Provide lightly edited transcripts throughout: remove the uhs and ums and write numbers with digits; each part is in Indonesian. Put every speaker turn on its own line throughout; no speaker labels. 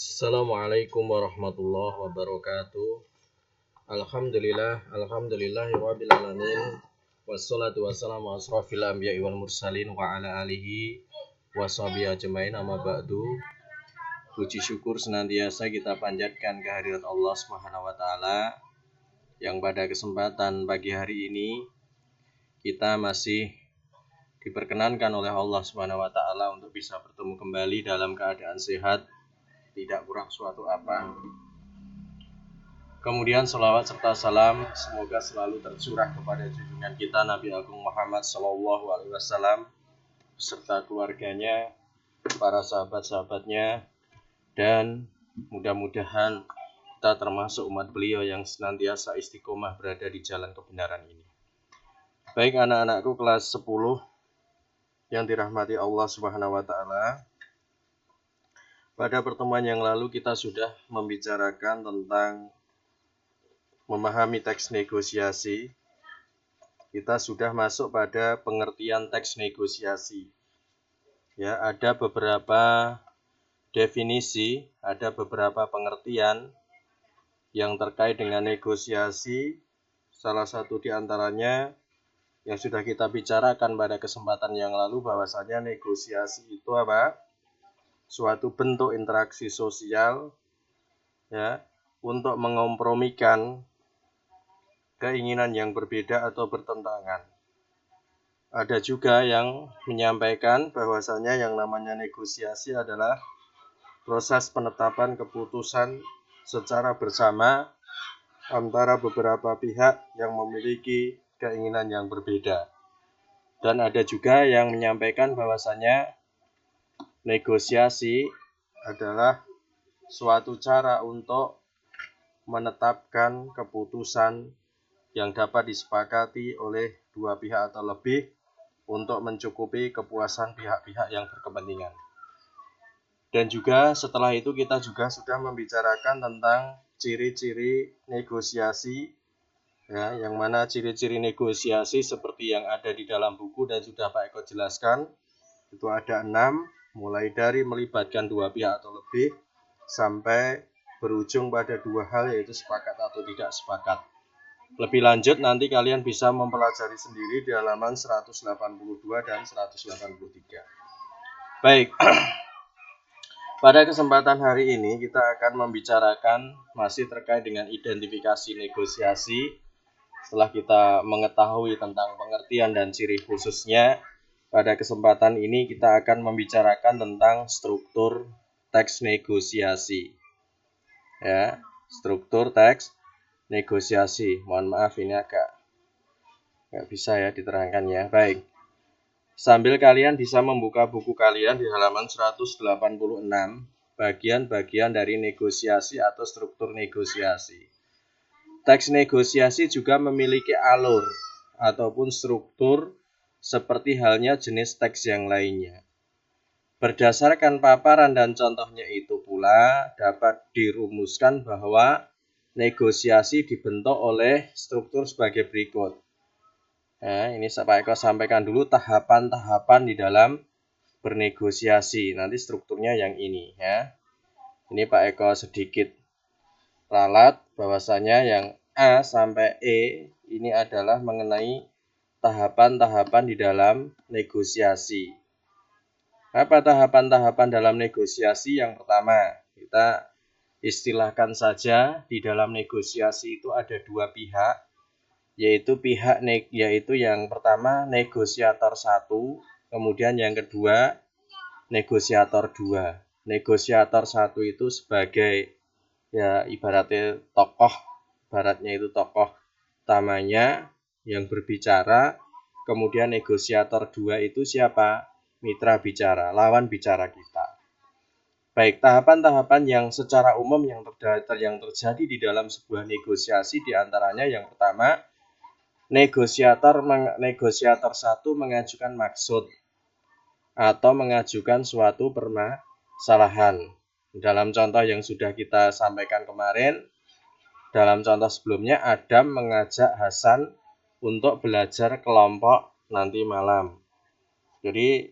Assalamualaikum warahmatullahi wabarakatuh. Alhamdulillahirabbil alamin. Wassalatu wassalamu asrofil anbiya'i wal mursalin wa ala alihi washabihi ajmain, amma ba'du. Puji syukur senantiasa kita panjatkan kehadirat Allah Subhanahu wa taala yang pada kesempatan pagi hari ini kita masih diperkenankan oleh Allah Subhanahu wa taala untuk bisa bertemu kembali dalam keadaan sehat, tidak kurang suatu apa. Kemudian salawat serta salam semoga selalu tercurah kepada junjungan kita Nabi Agung Muhammad SAW beserta keluarganya, para sahabat-sahabatnya, dan mudah-mudahan kita termasuk umat beliau yang senantiasa istiqomah berada di jalan kebenaran ini. Baik anak-anakku kelas 10 yang dirahmati Allah Subhanahu wa taala. Pada pertemuan yang lalu kita sudah membicarakan tentang memahami teks negosiasi. Kita sudah masuk pada pengertian teks negosiasi. Ya, ada beberapa definisi, ada beberapa pengertian yang terkait dengan negosiasi. Salah satu di antaranya yang sudah kita bicarakan pada kesempatan yang lalu bahwasanya negosiasi itu apa? Suatu bentuk interaksi sosial ya, untuk mengompromikan keinginan yang berbeda atau bertentangan. Ada juga yang menyampaikan bahwasanya yang namanya negosiasi adalah proses penetapan keputusan secara bersama antara beberapa pihak yang memiliki keinginan yang berbeda. Dan ada juga yang menyampaikan bahwasanya negosiasi adalah suatu cara untuk menetapkan keputusan yang dapat disepakati oleh dua pihak atau lebih untuk mencukupi kepuasan pihak-pihak yang berkepentingan. Dan juga setelah itu kita juga sudah membicarakan tentang ciri-ciri negosiasi ya, yang mana ciri-ciri negosiasi seperti yang ada di dalam buku dan sudah Pak Eko jelaskan itu ada 6, mulai dari melibatkan dua pihak atau lebih sampai berujung pada dua hal, yaitu sepakat atau tidak sepakat. Lebih lanjut nanti kalian bisa mempelajari sendiri di halaman 182 dan 183. Baik, pada kesempatan hari ini kita akan membicarakan masih terkait dengan identifikasi negosiasi. Setelah kita mengetahui tentang pengertian dan ciri khususnya, pada kesempatan ini kita akan membicarakan tentang struktur teks negosiasi. Ya, struktur teks negosiasi. Mohon maaf ini agak nggak bisa ya diterangkan ya. Baik. Sambil kalian bisa membuka buku kalian di halaman 186, bagian-bagian dari negosiasi atau struktur negosiasi. Teks negosiasi juga memiliki alur ataupun struktur seperti halnya jenis teks yang lainnya. Berdasarkan paparan dan contohnya itu pula dapat dirumuskan bahwa negosiasi dibentuk oleh struktur sebagai berikut. Nah, ini Pak Eko sampaikan dulu tahapan-tahapan di dalam bernegosiasi. Nanti strukturnya yang ini ya. Ini Pak Eko sedikit ralat bahwasanya yang A sampai E ini adalah mengenai tahapan-tahapan di dalam negosiasi. Apa tahapan-tahapan dalam negosiasi? Yang pertama, kita istilahkan saja di dalam negosiasi itu ada dua pihak, yaitu yang pertama negosiator 1, kemudian yang kedua negosiator 2. Negosiator 1 itu sebagai ya ibaratnya tokoh utamanya yang berbicara, kemudian negosiator 2 itu siapa? Mitra bicara, lawan bicara kita. Baik, tahapan-tahapan yang secara umum yang terjadi di dalam sebuah negosiasi diantaranya yang pertama, negosiator 1 mengajukan maksud atau mengajukan suatu permasalahan. Dalam contoh yang sudah kita sampaikan kemarin, dalam contoh sebelumnya Adam mengajak Hasan untuk belajar kelompok nanti malam. Jadi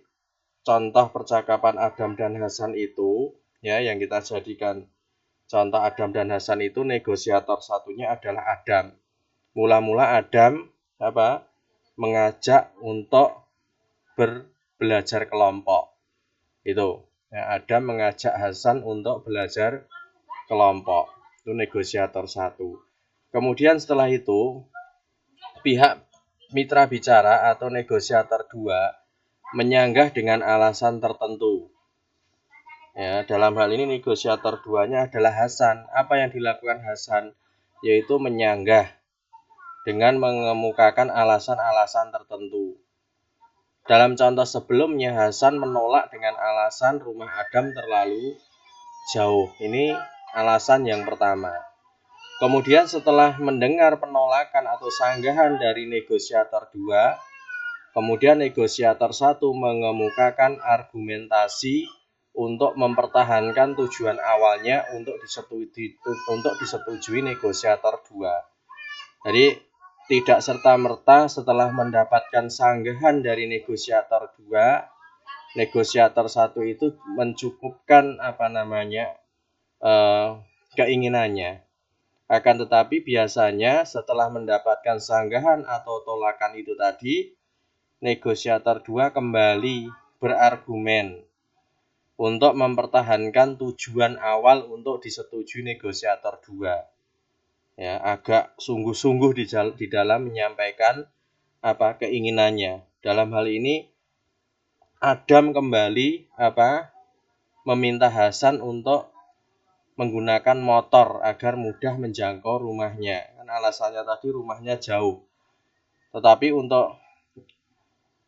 contoh percakapan Adam dan Hasan itu ya, yang kita jadikan contoh Adam dan Hasan itu, negosiator satunya adalah Adam. Mula-mula Adam mengajak untuk belajar kelompok. Itu. Ya, Adam mengajak Hasan untuk belajar kelompok. Itu negosiator satu. Kemudian setelah itu, pihak mitra bicara atau negosiator dua menyanggah dengan alasan tertentu. Ya, dalam hal ini negosiator duanya adalah Hasan. Apa yang dilakukan Hasan? Yaitu menyanggah dengan mengemukakan alasan-alasan tertentu. Dalam contoh sebelumnya, Hasan menolak dengan alasan rumah Adam terlalu jauh. Ini alasan yang pertama. Kemudian setelah mendengar penolakan atau sanggahan dari negosiator dua, kemudian negosiator satu mengemukakan argumentasi untuk mempertahankan tujuan awalnya untuk disetujui negosiator dua. Jadi tidak serta-merta setelah mendapatkan sanggahan dari negosiator dua, negosiator satu itu mencukupkan keinginannya. Akan tetapi biasanya setelah mendapatkan sanggahan atau tolakan itu tadi, negosiator dua kembali berargumen untuk mempertahankan tujuan awal untuk disetujui negosiator dua. Ya, agak sungguh-sungguh di dalam menyampaikan keinginannya. Dalam hal ini Adam kembali meminta Hasan untuk menggunakan motor agar mudah menjangkau rumahnya. Kan alasannya tadi rumahnya jauh. Tetapi untuk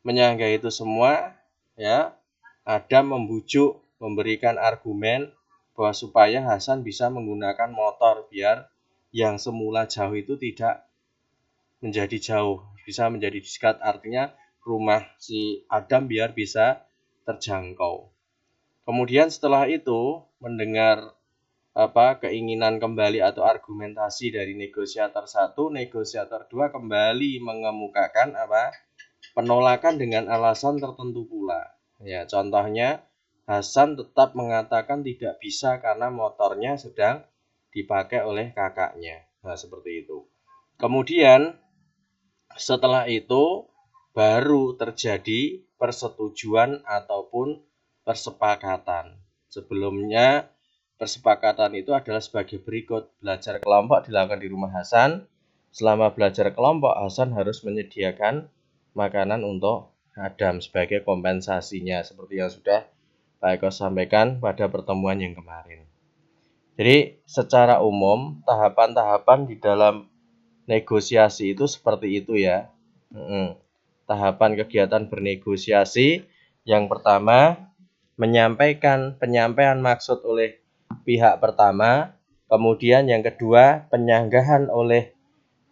menyanggah itu semua, ya, Adam membujuk, memberikan argumen bahwa supaya Hasan bisa menggunakan motor biar yang semula jauh itu tidak menjadi jauh, bisa menjadi dekat, artinya rumah si Adam biar bisa terjangkau. Kemudian setelah itu mendengar keinginan kembali atau argumentasi dari negosiator satu, negosiator dua kembali mengemukakan penolakan dengan alasan tertentu pula. Ya, contohnya Hasan tetap mengatakan tidak bisa karena motornya sedang dipakai oleh kakaknya. Nah, seperti itu. Kemudian setelah itu baru terjadi persetujuan ataupun persepakatan. Sebelumnya persepakatan itu adalah sebagai berikut. Belajar kelompok dilakukan di rumah Hasan. Selama belajar kelompok, Hasan harus menyediakan makanan untuk Adam sebagai kompensasinya, seperti yang sudah Pak Eko sampaikan pada pertemuan yang kemarin. Jadi secara umum tahapan-tahapan di dalam negosiasi itu seperti itu ya. Tahapan kegiatan bernegosiasi, yang pertama penyampaian maksud oleh pihak pertama, kemudian yang kedua penyanggahan oleh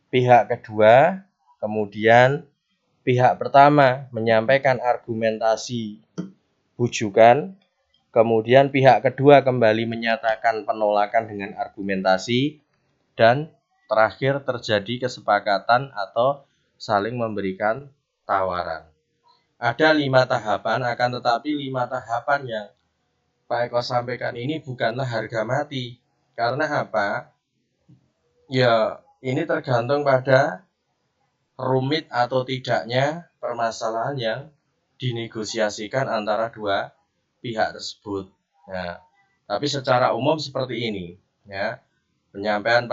pihak kedua, kemudian pihak pertama menyampaikan argumentasi bujukan, kemudian pihak kedua kembali menyatakan penolakan dengan argumentasi, dan terakhir terjadi kesepakatan atau saling memberikan tawaran. Ada 5 tahapan, akan tetapi 5 tahapan yang Pak Eko sampaikan ini bukanlah harga mati. Karena apa? Ya, ini tergantung pada rumit atau tidaknya permasalahan yang dinegosiasikan antara dua pihak tersebut. Nah, tapi secara umum seperti ini, ya. Penyampaian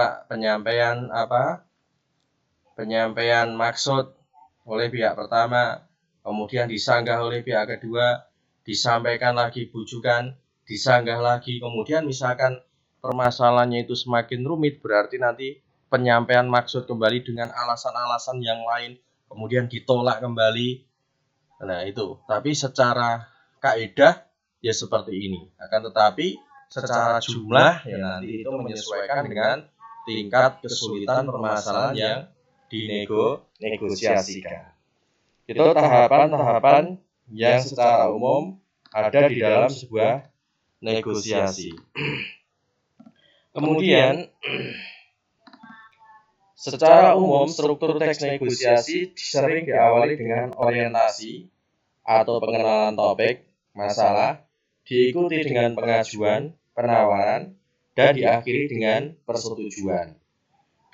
maksud oleh pihak pertama, kemudian disanggah oleh pihak kedua, disampaikan lagi bujukan, disanggah lagi, kemudian misalkan permasalahannya itu semakin rumit, berarti nanti penyampaian maksud kembali dengan alasan-alasan yang lain, kemudian ditolak kembali. Nah itu, tapi secara kaidah ya seperti ini. Akan tetapi secara jumlah ya nanti itu menyesuaikan dengan tingkat kesulitan permasalahan yang dinegosiasikan. Itu tahapan-tahapan yang secara umum ada di dalam sebuah negosiasi. Kemudian secara umum, struktur teks negosiasi sering diawali dengan orientasi atau pengenalan topik, masalah, diikuti dengan pengajuan, penawaran, dan diakhiri dengan persetujuan.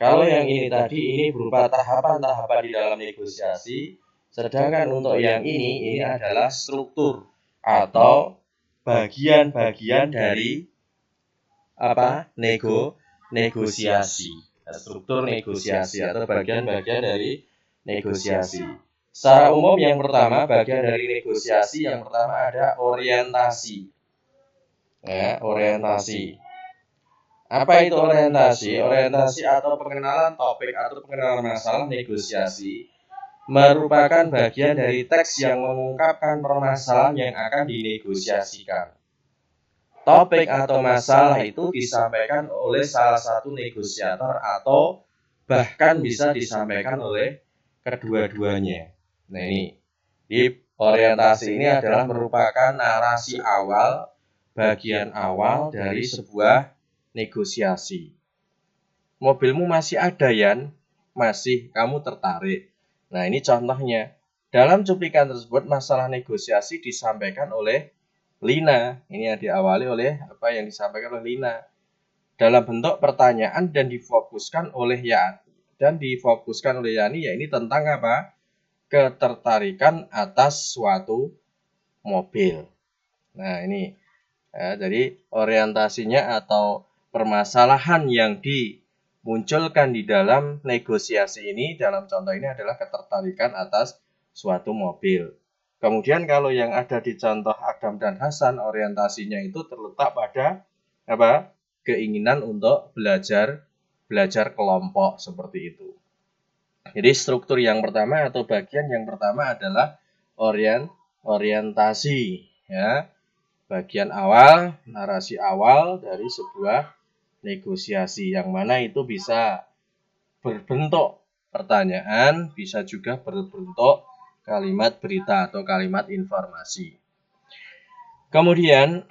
Kalau yang ini berupa tahapan-tahapan di dalam negosiasi, sedangkan untuk yang ini adalah struktur atau bagian-bagian dari negosiasi. Struktur negosiasi atau bagian-bagian dari negosiasi. Secara umum yang pertama, bagian dari negosiasi yang pertama ada orientasi. Ya, orientasi. Apa itu orientasi? Orientasi atau pengenalan topik atau pengenalan masalah negosiasi merupakan bagian dari teks yang mengungkapkan permasalahan yang akan dinegosiasikan. Topik atau masalah itu disampaikan oleh salah satu negosiator atau bahkan bisa disampaikan oleh kedua-duanya. Nah ini, di orientasi ini adalah merupakan narasi awal, bagian awal dari sebuah negosiasi. Mobilmu masih ada, Yan? Masih, kamu tertarik. Nah ini contohnya. Dalam cuplikan tersebut masalah negosiasi disampaikan oleh Lina. Ini yang diawali oleh apa yang disampaikan oleh Lina dalam bentuk pertanyaan dan difokuskan oleh Yani. Ya ini tentang apa? Ketertarikan atas suatu mobil. Nah ini jadi orientasinya atau permasalahan yang dimunculkan di dalam negosiasi ini dalam contoh ini adalah ketertarikan atas suatu mobil. Kemudian kalau yang ada di contoh Adam dan Hasan, orientasinya itu terletak pada apa? Keinginan untuk belajar kelompok seperti itu. Jadi struktur yang pertama atau bagian yang pertama adalah orientasi, ya. Bagian awal, narasi awal dari sebuah negosiasi yang mana itu bisa berbentuk pertanyaan, bisa juga berbentuk kalimat berita atau kalimat informasi. Kemudian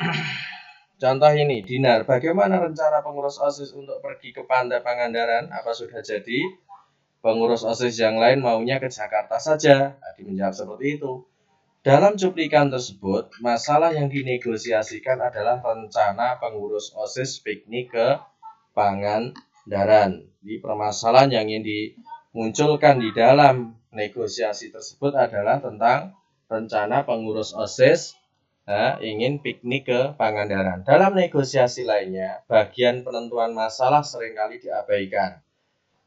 contoh ini, Dinar, bagaimana rencana pengurus OSIS untuk pergi ke Pantai Pangandaran? Apa sudah jadi? Pengurus OSIS yang lain maunya ke Jakarta saja. Adi menjawab seperti itu. Dalam cuplikan tersebut, masalah yang dinegosiasikan adalah rencana pengurus OSIS piknik ke Pangandaran. Di permasalahan yang ingin dimunculkan di dalam negosiasi tersebut adalah tentang rencana pengurus OSIS ingin piknik ke Pangandaran. Dalam negosiasi lainnya, bagian penentuan masalah seringkali diabaikan.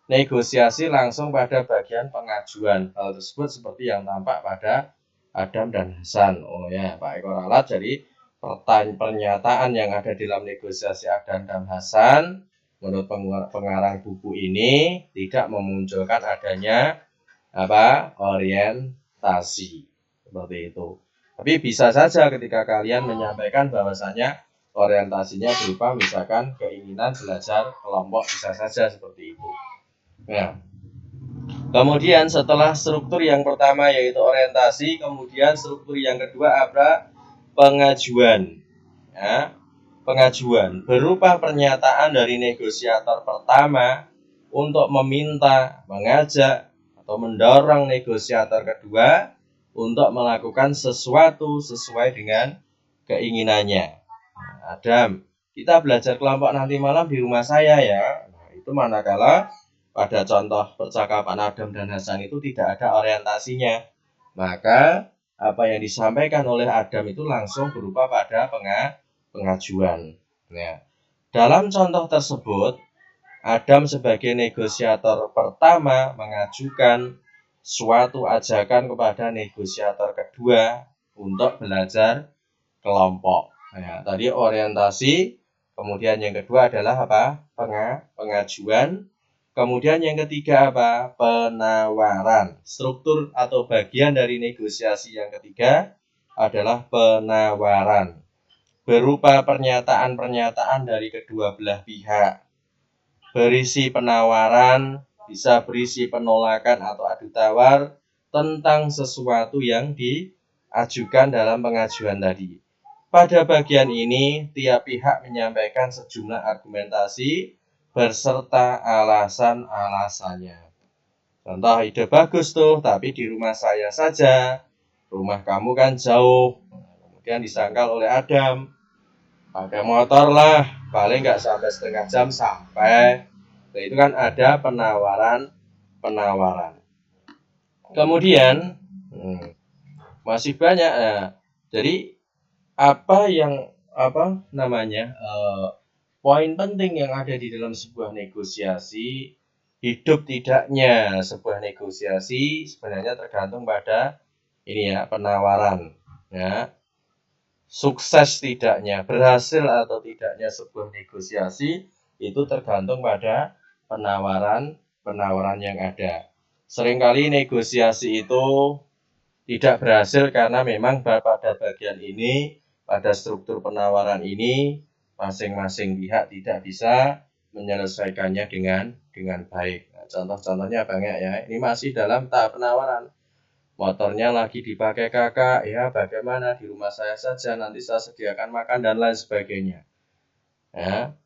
Negosiasi langsung pada bagian pengajuan. Hal tersebut seperti yang tampak pada Adam dan Hasan. Oh ya, Pak Eko Ralat. Jadi pernyataan yang ada dalam negosiasi Adam dan Hasan menurut pengarang buku ini tidak memunculkan adanya orientasi seperti itu. Tapi bisa saja ketika kalian menyampaikan bahwasanya orientasinya berupa misalkan keinginan belajar kelompok, bisa saja seperti itu. Nah, kemudian setelah struktur yang pertama yaitu orientasi, kemudian struktur yang kedua apa? Pengajuan. Ya, pengajuan berupa pernyataan dari negosiator pertama untuk meminta, mengajak, atau mendorong negosiator kedua untuk melakukan sesuatu sesuai dengan keinginannya. Nah, Adam, kita belajar kelompok nanti malam di rumah saya ya. Nah, itu manakala pada contoh percakapan Adam dan Hasan itu tidak ada orientasinya. Maka apa yang disampaikan oleh Adam itu langsung berupa pada pengajuan. Nah, dalam contoh tersebut, Adam sebagai negosiator pertama mengajukan suatu ajakan kepada negosiator kedua untuk belajar kelompok. Nah, tadi orientasi, kemudian yang kedua adalah apa? Pengajuan. Kemudian yang ketiga apa? Penawaran. Struktur atau bagian dari negosiasi yang ketiga adalah penawaran. Berupa pernyataan-pernyataan dari kedua belah pihak. Berisi penawaran, bisa berisi penolakan atau adu tawar tentang sesuatu yang diajukan dalam pengajuan tadi. Pada bagian ini, tiap pihak menyampaikan sejumlah argumentasi berserta alasan-alasannya. Contoh, ide bagus tuh, tapi di rumah saya saja. Rumah kamu kan jauh. kemudian disangkal oleh Adam. Pakai motor lah, paling nggak sampai setengah jam sampai. Nah, itu kan ada penawaran. Kemudian masih banyak. Nah, jadi poin penting yang ada di dalam sebuah negosiasi, hidup tidaknya sebuah negosiasi sebenarnya tergantung pada penawaran. Ya. Sukses tidaknya, berhasil atau tidaknya sebuah negosiasi itu tergantung pada penawaran yang ada. Seringkali negosiasi itu tidak berhasil karena memang pada bagian ini, pada struktur penawaran ini, masing-masing pihak tidak bisa menyelesaikannya dengan baik. Nah, contoh-contohnya banyak ya. Ini masih dalam tahap penawaran. Motornya lagi dipakai kakak, ya bagaimana, di rumah saya saja, nanti saya sediakan makan dan lain sebagainya. Ya.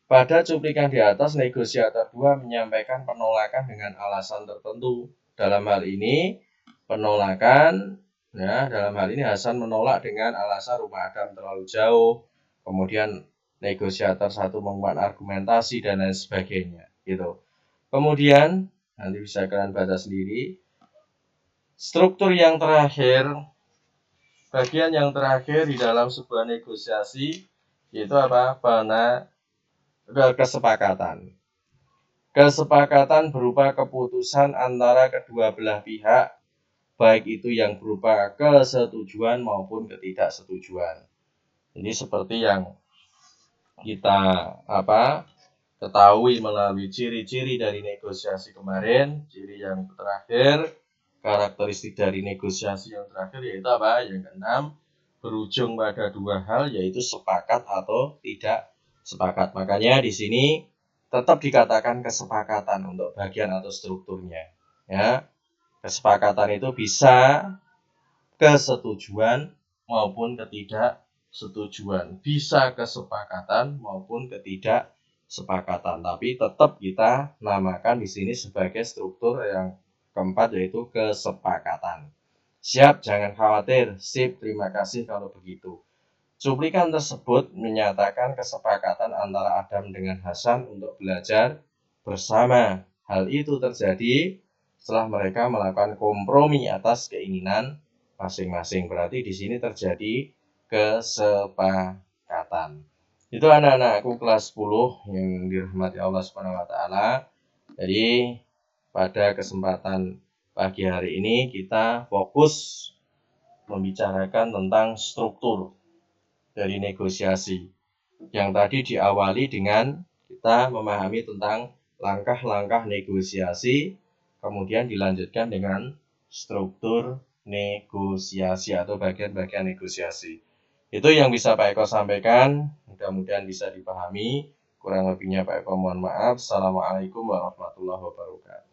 Pada cuplikan di atas, negosiator 2 menyampaikan penolakan dengan alasan tertentu. Dalam hal ini Hasan menolak dengan alasan rumah Adam terlalu jauh. Kemudian negosiator 1 membuat argumentasi dan lain sebagainya. Gitu. Kemudian nanti bisa kalian baca sendiri. Struktur yang terakhir, bagian yang terakhir di dalam sebuah negosiasi yaitu kesepakatan. Kesepakatan berupa keputusan antara kedua belah pihak, baik itu yang berupa kesetujuan maupun ketidaksetujuan. Ini seperti yang kita ketahui melalui ciri-ciri dari negosiasi kemarin. Ciri yang terakhir, karakteristik dari negosiasi yang terakhir yaitu yang keenam, berujung pada 2 hal, yaitu sepakat atau tidak sepakat. Makanya di sini tetap dikatakan kesepakatan untuk bagian atau strukturnya. Ya, kesepakatan itu bisa kesetujuan maupun ketidaksetujuan, bisa kesepakatan maupun ketidaksepakatan. Tapi tetap kita namakan di sini sebagai struktur yang keempat, yaitu kesepakatan. Siap, jangan khawatir. Sip, terima kasih kalau begitu. Cuplikan tersebut menyatakan kesepakatan antara Adam dengan Hasan untuk belajar bersama. Hal itu terjadi setelah mereka melakukan kompromi atas keinginan masing-masing. Berarti di sini terjadi kesepakatan. Itu anak-anakku kelas 10 yang dirahmati Allah Subhanahu wa taala. Jadi pada kesempatan pagi hari ini kita fokus membicarakan tentang struktur dari negosiasi. Yang tadi diawali dengan kita memahami tentang langkah-langkah negosiasi, kemudian dilanjutkan dengan struktur negosiasi atau bagian-bagian negosiasi. Itu yang bisa Pak Eko sampaikan, mudah-mudahan bisa dipahami. Kurang lebihnya Pak Eko mohon maaf. Assalamualaikum warahmatullahi wabarakatuh.